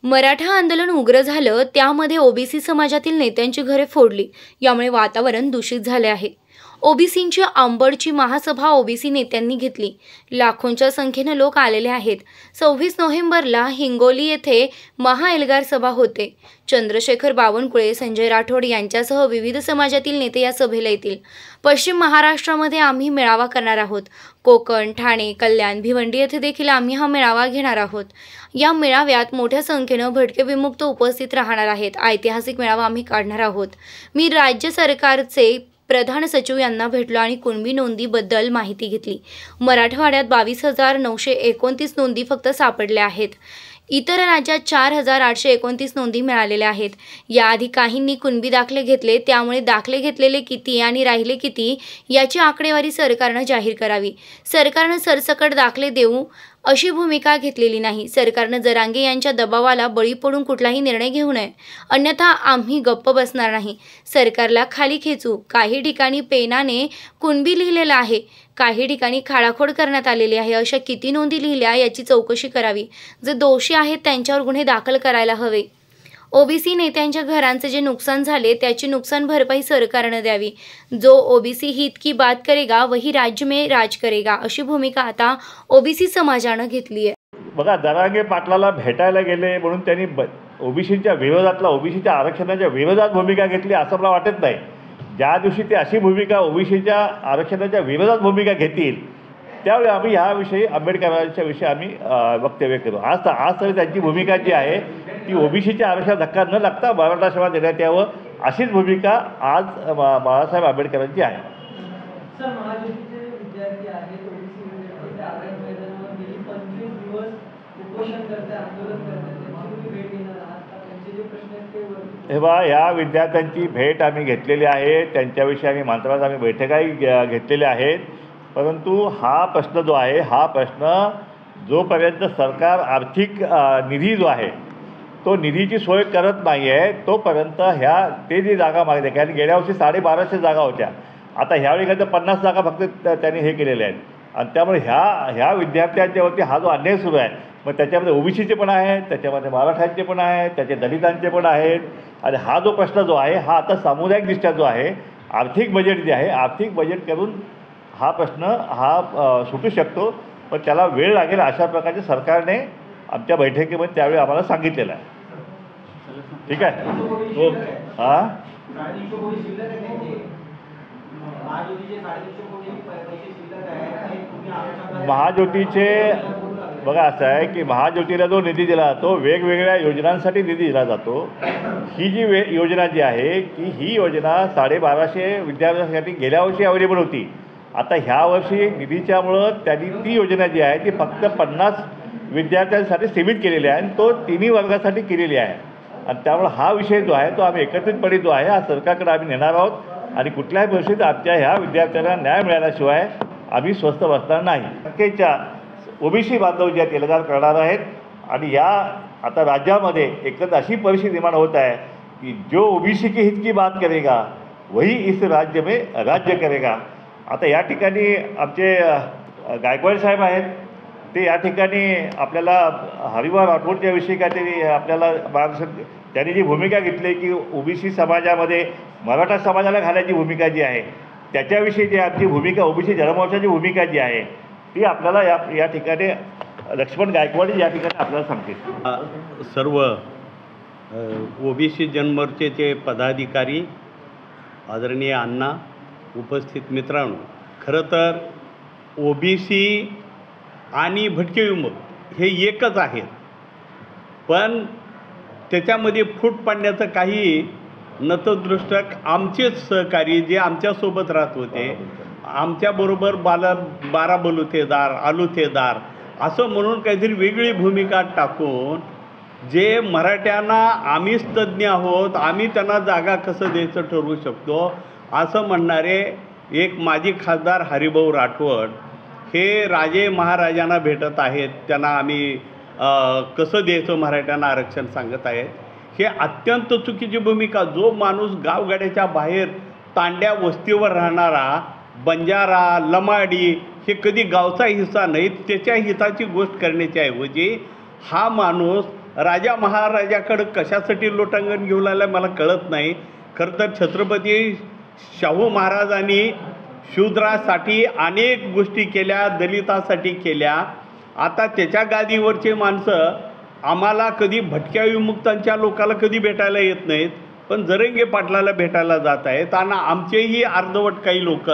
मराठा आंदोलन उग्र झालं, त्यामध्ये ओबीसी समाजातील नेत्यांची घरे फोडली. यामुळे वातावरण दूषित झाले आहे. ओबीसींची आंबडची महासभा ओबीसी नेत्यांनी घेतली. लाखोंच्या संख्येने लोक आलेले आहेत. 26 नोव्हेंबरला हिंगोली येथे महाएल्गार सभा होते. चंद्रशेखर बावनकुळे, संजय राठोड यांच्यासह विविध समाजातील नेते या सभेला येतील. पश्चिम महाराष्ट्रामध्ये आम्ही मेळावा करणार आहोत. कोकण, ठाणे, कल्याण, भिवंडी येथे देखील आम्ही हा मेळावा घेणार आहोत. या मेळाव्यात मोठ्या संख्येने भटके विमुक्त उपस्थित राहणार आहेत. ऐतिहासिक मेळावा आम्ही काढणार आहोत. मी राज्य सरकारचे प्रधान सचिव यांना भेटलो आणि कुणबी नोंदीबद्दल माहिती घेतली. मराठवाड्यात 22,929 नोंदी फक्त सापडल्या आहेत. इतर राज्यात 4,829 नोंदी मिळालेल्या आहेत. याआधी काहींनी कुणबी दाखले घेतले, त्यामुळे दाखले घेतलेले किती आणि राहिले किती याची आकडेवारी सरकारनं जाहीर करावी. सरकारनं सरसकट दाखले देऊ अशी भूमिका घेतलेली नाही. सरकारनं जरांगे यांच्या दबावाला बळी पडून कुठलाही निर्णय घेऊ नये, अन्यथा आम्ही गप्प बसणार नाही. सरकारला खाली खेचू. काही ठिकाणी पेनाने कुणबी लिहिलेलं आहे, काही ठिकाणी खाडाखोड करण्यात आलेली आहे. अशा किती नोंदी लिहिल्या याची चौकशी करावी. जे दोषी आहेत त्यांच्यावर गुन्हे दाखल करायला हवे. ओबीसी नेत्यांच्या घरांचे जे नुकसान झाले त्याची नुकसान भरपाई सरकारने द्यावी. जो ओबीसी हित की बात करेगा वही राज्य में राज करेगा, अशी भूमिका आता ओबीसी समाजानं घेतली आहे. बघा, जरांगे पाटलाला भेटायला गेले म्हणून त्यांनी ओबीसीच्या विरोधातला, ओबीसीच्या आरक्षणाच्या विरोधात भूमिका घेतली असं मला वाटत नाही. ज्या दिवशी ते अशी भूमिका ओबीसीच्या आरक्षणाच्या विरोधात भूमिका घेतील त्यावेळी आम्ही ह्याविषयी, आंबेडकरांच्या विषयी आम्ही वक्तव्य करू. आज तरी त्यांची भूमिका जी आहे ती ओबीसीच्या आरक्षणात धक्का न लागता मराठा समाज देण्यात यावं अशीच भूमिका आज बाळासाहेब आंबेडकरांची आहे. हे बा, या विद्यार्थ्यांची भेट आम्ही घेतलेली आहे. त्यांच्याविषयी आम्ही मंत्रालयात आम्ही बैठकाही घेतलेल्या आहेत. परंतु हा प्रश्न जो आहे, हा प्रश्न जोपर्यंत सरकार आर्थिक निधी जो आहे तो निधीची सोय करत नाही आहे तोपर्यंत ते जी जागा मागते, कारण गेल्या वर्षी 1250 जागा होत्या, आता ह्यावेळी काय तर 50 जागा फक्त त्यांनी हे केलेल्या आहेत. आणि त्यामुळे ह्या विद्यार्थ्यांच्यावरती हा जो अन्याय सुरू आहे, मग त्याच्यामध्ये ओबीसीचे पण आहेत, त्याच्यामध्ये मराठ्यांचे पण आहेत, त्याचे दलितांचे पण आहेत. आणि हा जो प्रश्न जो आहे हा आता सामुदायिकदृष्ट्या जो आहे, आर्थिक बजेट जे आहे, आर्थिक बजेट करून हा प्रश्न सुटू शकतो. पण त्याला वेळ लागेल अशा प्रकारचे सरकारने आमच्या बैठकीमध्ये त्यावेळी आम्हाला सांगितलेलं आहे. ठीक आहे. हां, महाज्योतीचे बघा, असं आहे की महाज्योतीला जो निधी दिला जातो वेगवेगळ्या योजनांसाठी निधी दिला जातो. ही जी योजना जी आहे की ही योजना 1250 विद्यार्थ्यांसाठी गेल्या वर्षी अवेलेबल होती. आता ह्या वर्षी निधीच्यामुळं त्यांनी ती योजना जी आहे ती फक्त 50 विद्यार्थ्यांसाठी सीमित केलेली आहे आणि तो तिन्ही वर्गासाठी केलेली आहे. आणि त्यामुळे हा विषय जो आहे तो आम्ही एकत्रितपणे जो आहे हा सरकारकडे आम्ही नेणार आहोत. आणि कुठल्याही परिस्थितीत आमच्या ह्या विद्यार्थ्यांना न्याय मिळाल्याशिवाय आम्ही स्वस्थ बसणार नाही. टक्केच्या ओबीसी बांधव जे आहेत एल्गार करणार आहेत. आणि आता राज्यामध्ये एकंदर अशी परिस्थिती निर्माण होत आहे की जो ओबीसी की हित की बात करेगा वही इस राज्य में राज्य करेगा. आता या ठिकाणी आमचे गायकवाड साहेब आहेत, ते या ठिकाणी आपल्याला हरिभाऊ राठोडच्या विषयी काहीतरी आपल्याला त्यांनी जी भूमिका घेतली की ओबीसी समाजामध्ये मराठा समाजाला घालायची भूमिका जी आहे त्याच्याविषयी जी आमची भूमिका, ओबीसी जनमोर्चाची भूमिका जी आहे ती आपल्याला या ठिकाणी लक्ष्मण गायकवाड या ठिकाणी आपल्याला सांगतील. सर्व ओबीसी जनमोर्चाचे पदाधिकारी, आदरणीय अण्णा, उपस्थित मित्रांनो, खरं तर ओबीसी आणि भटके विमुक्त हे एकच आहेत. पण त्याच्यामध्ये फूट पाडण्याचं काही नतदृष्टक आमचेच सहकारी जे आमच्यासोबत राहत होते, आमच्याबरोबर बारा बलुतेदार, आलुतेदार असं म्हणून काहीतरी वेगळी भूमिका टाकून जे मराठ्यांना आम्हीच तज्ज्ञ आहोत, आम्ही त्यांना जागा कसं द्यायचं ठरवू शकतो असं म्हणणारे एक माजी खासदार हरिभाऊ राठोड हे राजे महाराजांना भेटत आहेत. त्यांना आम्ही कसं द्यायचं मराठ्यांना आरक्षण सांगत आहेत. हे अत्यंत चुकीची भूमिका. जो माणूस गावगाड्याच्या बाहेर तांड्या वस्तीवर राहणारा बंजारा, लमाडी हे कधी गावचा हिस्सा नाही, त्याच्या हिताची गोष्ट करण्याच्या ऐवजी हा माणूस राजा महाराजाकडं कशासाठी लोटांगण घेऊन आलं मला कळत नाही. खरं तर छत्रपती शाहू महाराजांनी शूद्रासाठी अनेक गोष्टी केल्या, दलितासाठी केल्या. आता त्याच्या गादीवरचे माणसं आम्हाला कधी भटक्या विमुक्तांच्या लोकाला कधी भेटायला येत नाहीत, पण जरंगे पाटलाला भेटायला जात आहेत. आणि आमचेही अर्धवट काही लोक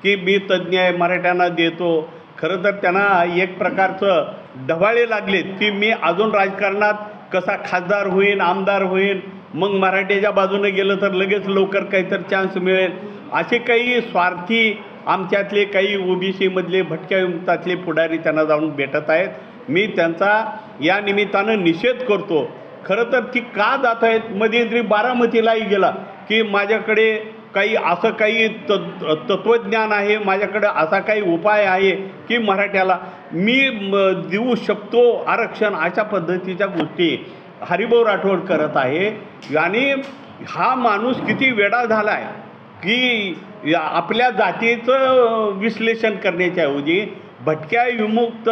की मी तज्ज्ञ आहे, मराठ्यांना देतो. खरं तर त्यांना एक प्रकारचं ढवाळे लागलेत की मी अजून राजकारणात कसा खासदार होईन, आमदार होईन, मग मराठ्याच्या बाजूने गेलं तर लगेच लवकर काहीतरी चान्स मिळेल. असे काही स्वार्थी आमच्यातले काही ओबीसीमधले भटक्या विमुक्तातले पुढारी त्यांना जाऊन भेटत आहेत. मी त्यांचा या निमित्तानं निषेध करतो. खरं तर ती का जात आहेत? मध्यंतरी बारामतीलाही गेला की माझ्याकडे काही असं काही तत्त्वज्ञान आहे, माझ्याकडे असा काही उपाय आहे की मराठ्याला मी देऊ शकतो आरक्षण. अशा पद्धतीच्या गोष्टी हरिभाऊ राठोड करत आहे. आणि हा माणूस किती वेडा झाला आहे की आपल्या जातीचं विश्लेषण करण्याच्याऐवजी भटक्या विमुक्त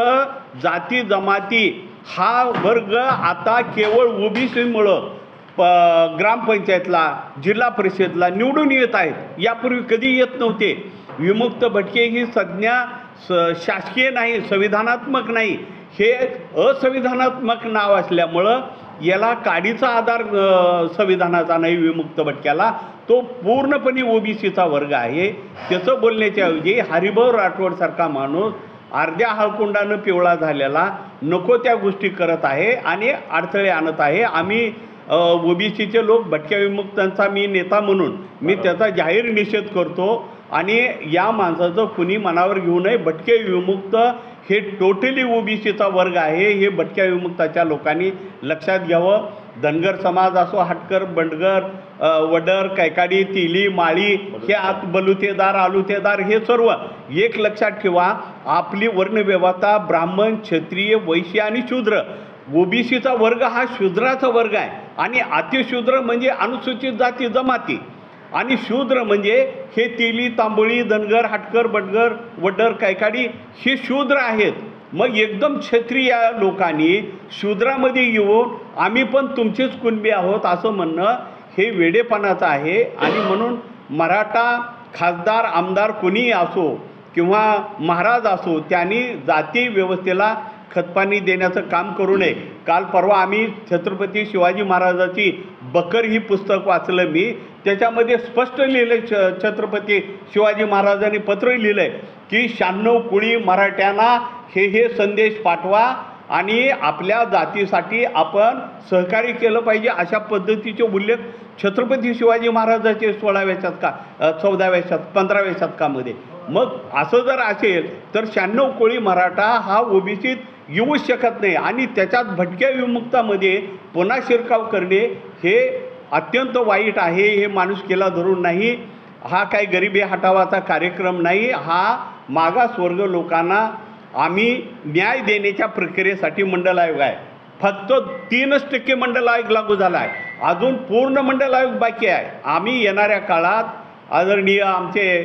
जाती जमाती हा वर्ग आता केवळ ओबीसीमुळं ग्रामपंचायतला, जिल्हा परिषदला निवडून येत आहेत. यापूर्वी कधी येत नव्हते. विमुक्त भटके ही संज्ञा शासकीय नाही, संविधानात्मक नाही. हे असंविधानात्मक नाव असल्यामुळं याला काडीचा आधार संविधानाचा नाही. विमुक्त भटक्याला तो पूर्णपणे ओबीसीचा वर्ग आहे. त्याचं बोलण्याच्याऐवजी हरिभाऊ राठोडसारखा माणूस अर्ध्या हळकुंडानं पिवळा झालेला नको त्या गोष्टी करत आहे आणि अडथळे आणत आहे. आम्ही ओबीसीचे लोक भटक्या विमुक्तांचा मी नेता म्हणून मी त्याचा जाहीर निषेध करतो. आणि या माणसाचं कुणी मनावर घेऊ नये. भटके विमुक्त हे टोटली ओबीसीचा वर्ग आहे. हे भटक्या विमुक्ताच्या लोकांनी लक्षात घ्यावं. धनगर समाज असो, हटकर, बंडगर, वडर, कैकाडी, तिली, माळी, हे आत बलुतेदार, आलुतेदार, हे सर्व एक लक्षात ठेवा. आपली वर्णव्यवस्था ब्राह्मण, क्षत्रिय, वैश्य आणि शूद्र. ओबीसीचा वर्ग हा शूद्राचा वर्ग आहे. आणि अतिशूद्र म्हणजे अनुसूचित जाती जमाती. आणि शूद्र म्हणजे हे तिली, तांबोळी, धनगर, हटकर, बडगर, वडर, कैकाडी हे शूद्र आहेत. मग एकदम क्षत्रिय लोकांनी शूद्रामध्ये येऊन आम्ही पण तुमचेच कुणबी आहोत असं म्हणणं हे वेडेपणाचं आहे. आणि म्हणून मराठा खासदार, आमदार कोणीही असो किंवा महाराज असो, त्यांनी जाती व्यवस्थेला खतपाणी देण्याचं काम करू नये. काल परवा आम्ही छत्रपती शिवाजी महाराजाची बकर ही पुस्तक वाचलं मी. त्याच्यामध्ये स्पष्ट लिहिलं छत्रपती शिवाजी महाराजांनी पत्र लिहिलं आहे की 96 कुळी मराठ्यांना हे संदेश पाठवा आणि आपल्या जातीसाठी आपण सहकार्य केलं पाहिजे. अशा पद्धतीचे उल्लेख छत्रपती शिवाजी महाराजांचे 16व्या शतकात, 14व्या शतकात, 15व्या शतकामध्ये. मग असं जर असेल तर 96 कोळी मराठा हा ओबीसीत येऊच शकत नाही. आणि त्याच्यात भटक्या विमुक्तामध्ये पुन्हा शिरकाव करणे हे अत्यंत वाईट आहे. हे माणुसकीला धरून नाही. हा काही गरिबी हटावाचा कार्यक्रम नाही. हा मागासवर्ग लोकांना आम्ही न्याय देण्याच्या प्रक्रियेसाठी मंडल आयोग आहे. फक्त 3% मंडल आयोग लागू झाला आहे. अजून पूर्ण मंडल आयोग बाकी आहे. आम्ही येणाऱ्या काळात आदरणीय आमचे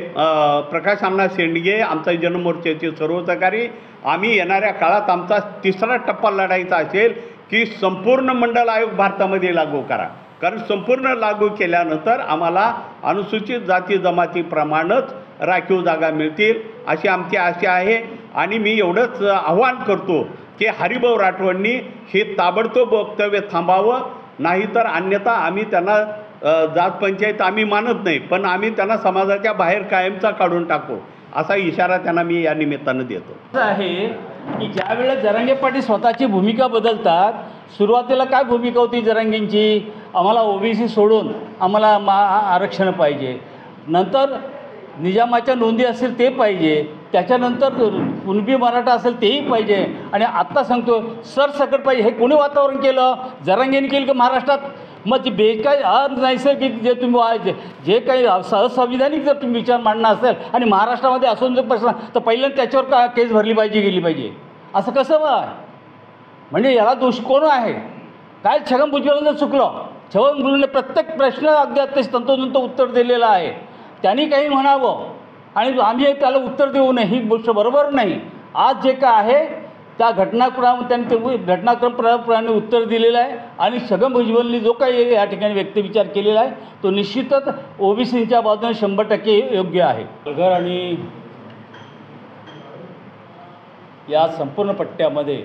प्रकाश अण्णा शेंडगे, आमचा जनमोर्चाचे सर्व सहकारी, आम्ही येणाऱ्या काळात आमचा 3रा टप्पा लढायचा असेल की संपूर्ण मंडल आयोग भारतामध्ये लागू करा. कारण संपूर्ण लागू केल्यानंतर आम्हाला अनुसूचित जाती जमातीप्रमाणेच राखीव जागा मिळतील अशी आमची आशा आहे. आणि मी एवढंच आव्हान करतो की हरिभाऊ राठोडनी हे ताबडतोब वक्तव्य थांबावं. नाहीतर अन्यथा आम्ही त्यांना जात पंचायत आम्ही मानत नाही, पण आम्ही त्यांना समाजाच्या बाहेर कायमचा काढून टाकू असा इशारा त्यांना मी या निमित्तानं देतो. असं आहे की ज्यावेळेस जरांगे पाटील स्वतःची भूमिका बदलतात, सुरुवातीला काय भूमिका होती जरांगेंची, आम्हाला ओबीसी सोडून आम्हाला आरक्षण पाहिजे, नंतर निजामाच्या नोंदी असेल ते पाहिजे, त्याच्यानंतर कुणबी मराठा असेल तेही पाहिजे, आणि आत्ता सांगतो सरसकट पाहिजे. हे कोणी वातावरण केलं? जरांगेंनी केलं की महाराष्ट्रात? मग ते काही अनैसर्गिक जे तुम्ही जे काही असंविधानिक जर तुम्ही विचार मांडणं असेल आणि महाराष्ट्रामध्ये असून जर प्रश्न तर पहिल्यांदा त्याच्यावर का केस भरली पाहिजे, गेली पाहिजे, असं कसं बा? म्हणजे याला दोष कोण आहे? काय छगन भुजबळांचं चुकलं? छगन भुजबळांनी प्रत्येक प्रश्न अगदी तंतोतंत उत्तर दिलेलं आहे. त्यांनी काही म्हणावं आणि आम्ही त्याला उत्तर देऊ नये ही गोष्ट बरोबर नाही. आज जे काय आहे त्या घटनाक्रमाप्रमाणे उत्तर दिलेलं आहे आणि छगन भुजबळनी जो काही या ठिकाणी व्यक्तिविचार केलेला आहे तो निश्चितच ओबीसींच्या बाजूने 100% योग्य आहे. पालघर आणि या संपूर्ण पट्ट्यामध्ये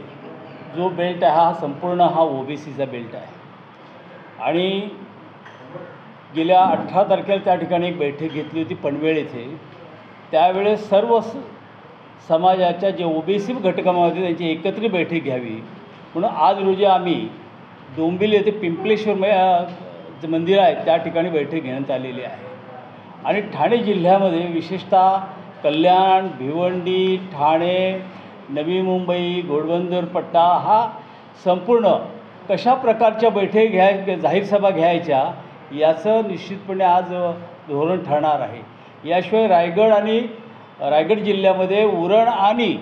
जो बेल्ट आहे हा संपूर्ण ओबीसीचा बेल्ट आहे आणि गेल्या 18 तारखेला त्या ठिकाणी एक बैठक घेतली होती पनवेल येथे. त्यावेळेस सर्व समाजाच्या जे ओबीसी घटकामध्ये त्यांची एकत्रित बैठक घ्यावी म्हणून आज रोजी आम्ही डोंबिवली येथे पिंपलेश्वर मंदिर आहे त्या ठिकाणी बैठक घेण्यात आलेली आहे. आणि ठाणे जिल्ह्यामध्ये विशेषतः कल्याण, भिवंडी, ठाणे, नवी मुंबई, घोडबंदर पट्टा हा संपूर्ण कशा प्रकारच्या बैठक जाहीर सभा घ्यायच्या याचं निश्चितपणे आज धोरण ठरणार आहे. याशिवाय रायगड जिल्ह्यामध्ये उरण आणि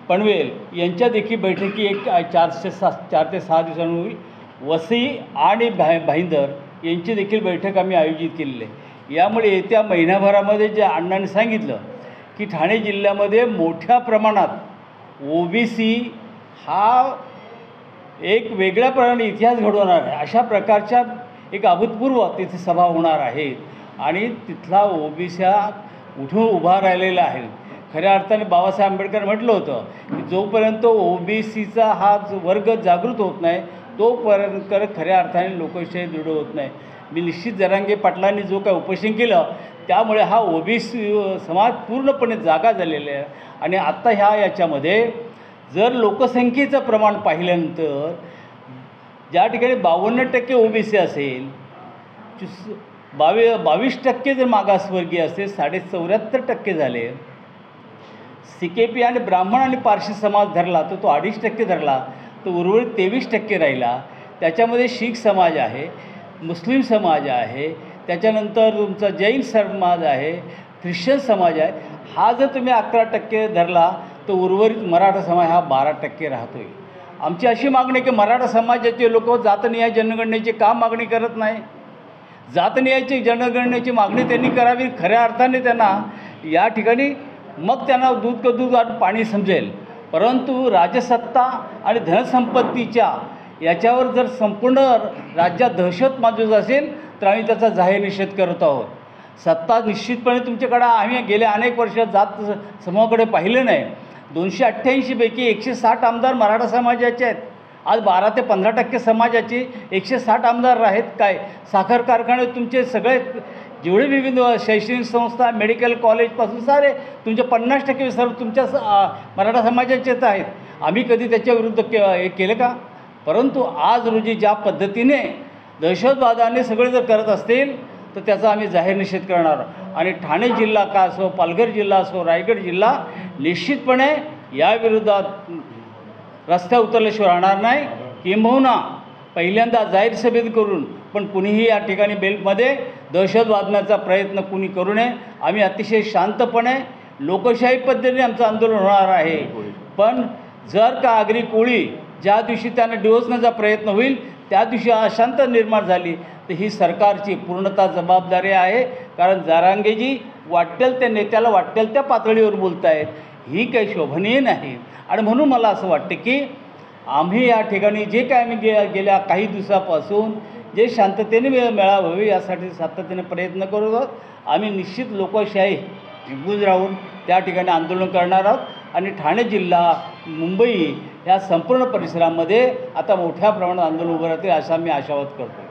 पनवेल यांच्या देखील बैठकी एक 4 ते 6 दिवसांपूर्वी वसई आणि भाईंदर यांची देखील बैठक आम्ही आयोजित केलेली आहे. यामुळे येत्या महिन्याभरामध्ये जे अण्णांनी सांगितलं की ठाणे जिल्ह्यामध्ये मोठ्या प्रमाणात ओबीसी हा एक वेगळ्या प्रकारे इतिहास घडवणार आहे अशा प्रकारच्या एक अभूतपूर्व तिथे सभा होणार आहे आणि तिथला ओबीसी उठून उभा राहिलेला आहे. खऱ्या अर्थाने बाबासाहेब आंबेडकर म्हटलं होतं की जोपर्यंत ओबीसीचा हा वर्ग जागृत होत नाही तोपर्यंत खऱ्या अर्थाने लोकशाही दृढ होत नाही. मी निश्चित जरांगे पाटलांनी जो काय उपोषण केलं त्यामुळे हा ओबीसी समाज पूर्णपणे जागा झालेला आहे. आणि आत्ता याच्यामध्ये जर लोकसंख्येचं प्रमाण पाहिल्यानंतर ज्या ठिकाणी 52% ओबीसी असेल 22% जर मागासवर्गीय असेल 74.5% झाले. CKP आणि ब्राह्मण आणि पारशी समाज धरला तर तो 2.5% धरला तर उर्वरित 23% राहिला. त्याच्यामध्ये शीख समाज आहे, मुस्लिम समाज आहे, त्याच्यानंतर तुमचा जैन समाज आहे, ख्रिश्चन समाज आहे. हा जर तुम्ही 11% धरला तर उर्वरित मराठा समाज हा 12% राहतो आहे. आमची अशी मागणी आहे की मराठा समाजाचे लोक जातनिहाय जनगणनेची का मागणी करत नाही. जातनिहायची जनगणनेची मागणी त्यांनी करावी. खऱ्या अर्थाने त्यांना या ठिकाणी मग त्यांना दूध का दूध आणि पाणी समजेल. परंतु राजसत्ता आणि धनसंपत्तीच्या याच्यावर जर संपूर्ण राज्यात दहशत माजूस असेल तर आम्ही त्याचा जाहीर निषेध करत आहोत. सत्ता निश्चितपणे तुमच्याकडं आम्ही गेल्या अनेक वर्षात जात समूहाकडे पाहिलं नाही. 288 पैकी 160 आमदार मराठा समाजाचे आहेत. आज 12 ते 15% समाजाचे 160 आमदार आहेत. काय साखर कारखाने तुमचे सगळे जेवढे विविध शैक्षणिक संस्था मेडिकल कॉलेजपासून सारे तुमचे 50% सर्व तुमच्या मराठा समाजाचेच आहेत. आम्ही कधी त्याच्याविरुद्ध हे केलं का. परंतु आज रोजी ज्या पद्धतीने दहशतवादाने सगळे जर करत असतील तर त्याचा आम्ही जाहीर निषेध करणार. आणि ठाणे जिल्हा का असो, पालघर जिल्हा असो, रायगड जिल्हा निश्चितपणे याविरोधात रस्त्यावर उतरल्याशिवाय राहणार नाही. किंबहुना पहिल्यांदा जाहीर सभेत करून पण कुणीही या ठिकाणी बेल्टमध्ये दहशत वाढण्याचा प्रयत्न कुणी करू नये. आम्ही अतिशय शांतपणे लोकशाही पद्धतीने आमचं आंदोलन होणार आहे. पण जर का आगरी कोळी ज्या दिवशी त्यांना डिवचण्याचा प्रयत्न होईल त्या दिवशी अशांत निर्माण झाली तर ही सरकारची पूर्णतः जबाबदारी आहे. कारण जरांगेजी वाटेल त्या नेत्याला वाटेल त्या पातळीवर बोलत आहेत. ही काही शोभनीय नाही. आणि म्हणून मला असं वाटतं की आम्ही या ठिकाणी जे काय आम्ही गेल्या काही दिवसापासून जे शांततेने मिळावे यासाठी सातत्याने प्रयत्न करत आहोत. आम्ही निश्चित लोकशाही जिंकून राहून त्या ठिकाणी आंदोलन करणार आहोत. आणि ठाणे जिल्हा, मुंबई या संपूर्ण परिसरामध्ये आता मोठ्या प्रमाणात आंदोलन उभं राहतील असा मी आशावाद करतो.